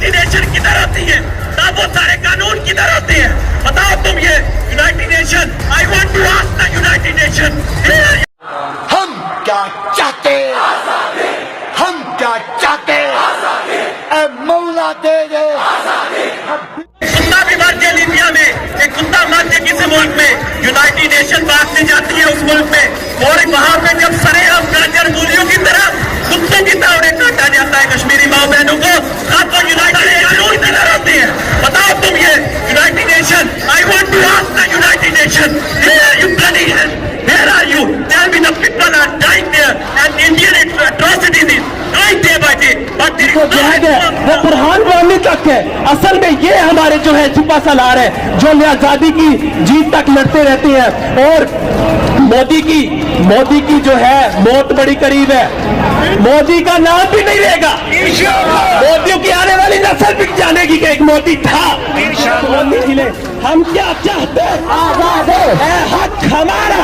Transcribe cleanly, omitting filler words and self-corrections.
United nation किधर होती है? तब वो सारे कानून किधर होते हैं? बताओ तुम ये United Nation, I want to ask the United Nation, हम क्या चाहते हम क्या चाहते ए मौला दे दे कुत्ता भी मर गया लीबिया में, एक कुत्ता मर गया किसी मुल्क में, यूनाइटेड नेशन बात से जाती है उस मुल्क में, और वहां पे जब सरेआम गाजर मूलियों की तरह कुत्तों की तरह उन्हें काटा जाता है कश्मीरी माँ बहनों को, तब वो यूनाइटेड नेशन किधर होते हैं? बताओ तुम ये United Nation, I want to ask the United Nation, where are you bloody hell? Where are you? Tell me the people are dying there and Indian atrocities is dying day by day. But there is जहाद है वो बुरहान वानी तक है। असल में ये हमारे जो है छुपा सालार है जो आजादी की जीत तक लड़ते रहते हैं, और मोदी की जो है मौत बड़ी करीब है। मोदी का नाम भी नहीं रहेगा, मोदी की आने वाली नस्ल भी जानेगी कि एक मोदी था। मोदी खिले, हम क्या चाहते हैं? आजाद है, हक हमारा,